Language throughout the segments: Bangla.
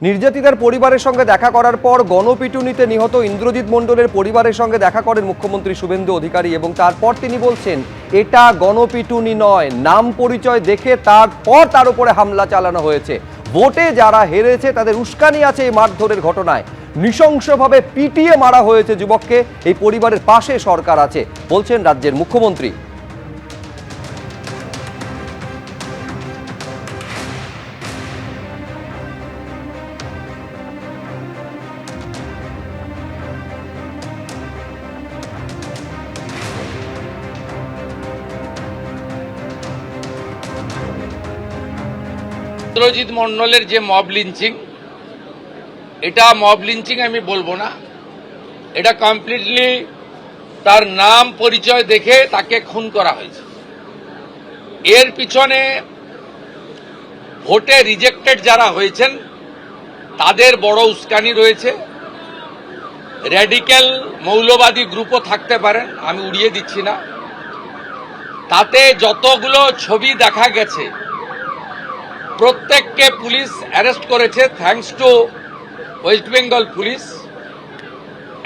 নির্যাতিতার পরিবারের সঙ্গে দেখা করার পর গণপিটুনিতে নিহত ইন্দ্রজিৎ মণ্ডলের পরিবারের সঙ্গে দেখা করেন মুখ্যমন্ত্রী শুভেন্দু অধিকারী এবং তারপর তিনি বলছেন এটা গণপিটুনি নয়, নাম পরিচয় দেখে তারপর তার উপরে হামলা চালানো হয়েছে। ভোটে যারা হেরেছে তাদের উস্কানি আছে এই মারধরের ঘটনায়, নৃশংসভাবে পিটিয়ে মারা হয়েছে যুবককে, এই পরিবারের পাশে সরকার আছে বলছেন রাজ্যের মুখ্যমন্ত্রী। ইন্দ্রজিৎ মণ্ডলের যে মব লিঞ্চিং, এটা মব লিঞ্চিং আমি বলবো না, এটা কমপ্লিটলি তার নাম পরিচয় দেখে তাকে খুন করা হয়েছে। এর পিছনে ভোটে রিজেক্টেড যারা হয়েছেন তাদের বড় উস্কানি রয়েছে। র্যাডিক্যাল মৌলবাদী গ্রুপও থাকতে পারেন, আমি উড়িয়ে দিচ্ছি না। তাতে যতগুলো ছবি দেখা গেছে প্রত্যেককে পুলিশ অ্যারেস্ট করেছে, thanks to West Bengal police.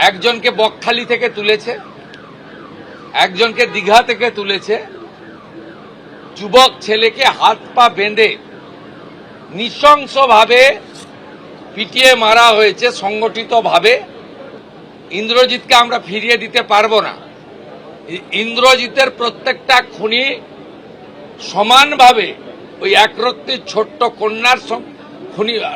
একজনকে বকখালি থেকে তুলেছে, একজনকে দীঘা থেকে তুলেছে। যুবক ছেলেকে হাত পা বেঁধে নৃশংসভাবে পিটিয়ে মারা হয়েছে সংগঠিতভাবে। ইন্দ্রজিৎকে আমরা ফিরিয়ে দিতে পারবো না। ইন্দ্রজিতের প্রত্যেকটা খুনি সমানভাবে ওই একরত্তির ছোট্ট কন্যার খুনিরা,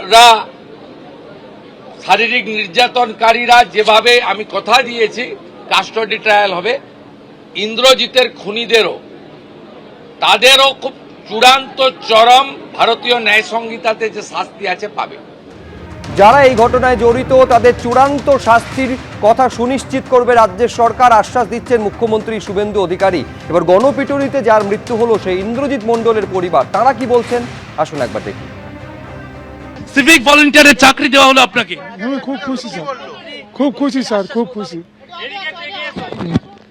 শারীরিক নির্যাতনকারীরা যেভাবে আমি কথা দিয়েছি কাস্টডি ট্রায়াল হবে, ইন্দ্রজিতের খুনিদেরও তাদেরও খুব চূড়ান্ত চরম ভারতীয় ন্যায় সংহিতাতে যে শাস্তি আছে পাবে। যারা এই ঘটনায় জড়িত তাদের চূড়ান্ত শাস্তির কথা সুনিশ্চিত করবে রাজ্যের সরকার, আশ্বাস দিচ্ছেন মুখ্যমন্ত্রী শুভেন্দু অধিকারী। এবার গণপিটুনিতে যার মৃত্যু হলো সেই ইন্দ্রজিৎ মণ্ডলের পরিবার, তারা কি বলছেন আসুন একবার দেখি। সিভিক ভলেন্টিয়ারের চাকরি দেওয়া হলো আপনাকে, আমি খুব খুশি স্যার, খুব খুশি স্যার, খুব খুশি।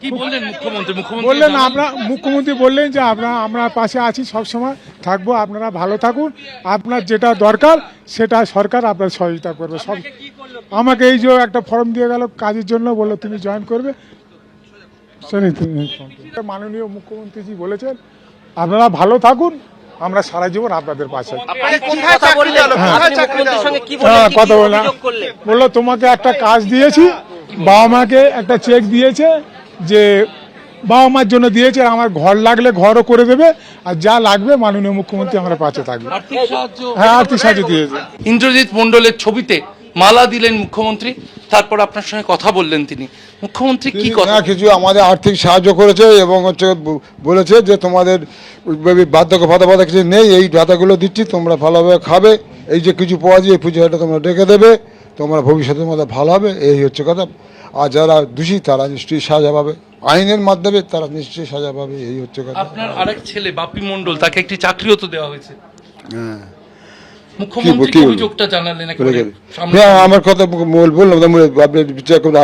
কি বললেন মুখ্যমন্ত্রী? বললেন মুখ্যমন্ত্রী বললেন যে আমরা পাশে আছি, সব সময় থাকবো, আপনারা ভালো থাকুন, আপনার যেটা দরকার সেটা সরকার আপনার সহযোগিতা করবে। সব আমাকে এই যে একটা ফর্ম দিয়ে গেল কাজের জন্য, বললো তুমি জয়েন করবে। মাননীয় মুখ্যমন্ত্রীজি বলেছেন আপনারা ভালো থাকুন, আমরা সারা জীবন আপনাদের পাশে। কথা বললাম, বললো তোমাকে একটা কাজ দিয়েছি, বাবা মাকে একটা চেক দিয়েছে যে বাবা মার জন্য দিয়েছে, আমার ঘর লাগলে ঘরও করে দেবে, আর যা লাগবে মাননীয় মুখ্যমন্ত্রী আমার পাশে থাকবে। হ্যাঁ, আর্থিক সাহায্য দিয়েছে। ইন্দ্রজিৎ মণ্ডলের ছবিতে মালা দিলেন মুখ্যমন্ত্রী, তারপর আপনার সঙ্গে কথা বললেন তিনি। মুখ্যমন্ত্রী কি কথা? কিছু আমাদের আর্থিক সাহায্য করেছে এবং হচ্ছে বলেছে যে তোমাদের বার্ধক্য ভাতা ভাতা কিছু নেই, এই ভাতাগুলো দিচ্ছি, তোমরা ভালোভাবে খাবে, এই যে কিছু পাওয়া যায় এই পুজোটা তোমরা রেখে দেবে, তোমরা ভবিষ্যতের মধ্যে ভালো হবে, এই হচ্ছে কথা। আর যারা দোষী তারা নিশ্চয়ই সাজা পাবে, আইনের মাধ্যমে তারা নিশ্চয়ই সাজা পাবে, এই হচ্ছে কথা। আপনার আরেক ছেলে বাপি মণ্ডল, তাকে একটি চাকরিও তো দেওয়া হয়েছে। হ্যাঁ, মুখ্যমন্ত্রী অভিযোগটা জানালেন। আমার কথা বললাম, আপনি বিচার করুন,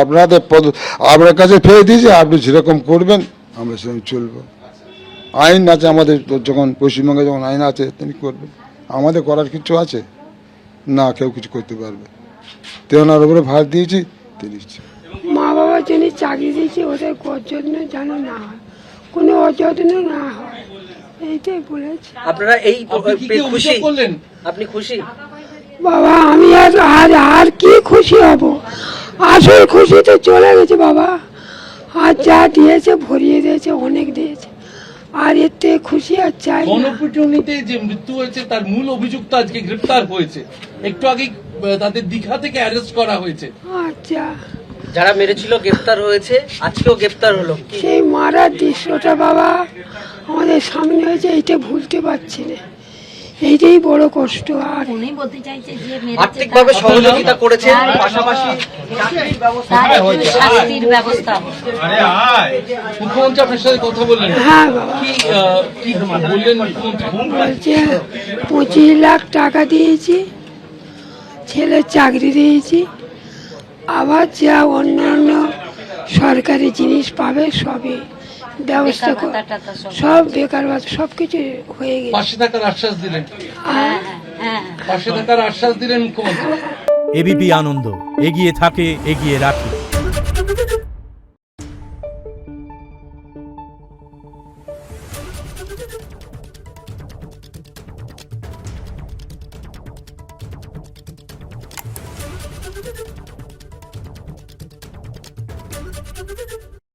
আপনার কাছে ফেলে দিয়েছে, আপনি যেরকম করবেন আমরা সেরকম চলবো। আইন আছে আমাদের, যখন পশ্চিমবঙ্গে যখন আইন আছে তিনি করবেন, আমাদের করার কিছু আছে না, কেউ কিছু করতে পারবে। তেনার উপরে ভার দিয়েছি, তিনি মা বাবার জন্য চাকরি দিয়েছি, ওদের জন্য যেন না হয়, কোনো অযত্ন না হয়, এইটাই বলেছি। আপনারা এই খুশি? আপনি খুশি? বাবা আমি আর কি খুশি হব, আসল খুশি তো চলে গেছে বাবা। আর যা দিয়েছে ভরিয়ে দিয়েছে, অনেক দিয়েছে, আর এর থেকে খুশি আর চাই না। গণপিটুনিতে যে মৃত্যু হয়েছে তার মূল অভিযুক্ত আজকে গ্রেফতার হয়েছে, একটু আগে তাদের দীঘা থেকে অ্যারেস্ট করা হয়েছে। আচ্ছা, যারা মেরেছিল গ্রেফতার হয়েছে, আজকেও গ্রেফতার হলো। সেই মারার দৃশ্যটা বাবা আমাদের সামনে হয়েছে, এইটা ভুলতে পারছি না, এইটাই বড় কষ্ট। আর উনি বলতে চাইছে যে আর্থিকভাবে সহযোগিতা করেছেন, পাশাপাশি শাস্তির ব্যবস্থা। মুখ্যমন্ত্রী আপনার সাথে কথা বললেন? হ্যাঁ বাবা, কি বললেন মুখ্যমন্ত্রী? বলছে 25 লাখ টাকা দিয়েছি, ছেলের চাকরি দিয়েছি, আবার যা অন্যান্য সরকারি জিনিস পাবে সবই ব্যবস্থা করে, সব বেকার ভাতা সবকিছু হয়ে গেছে। পাশে থাকার আশ্বাস দিলেন। পাশে থাকার আশ্বাস দিলেন মুখ্যমন্ত্রী। এবিপি আনন্দ, এগিয়ে থাকে, এগিয়ে রাখে।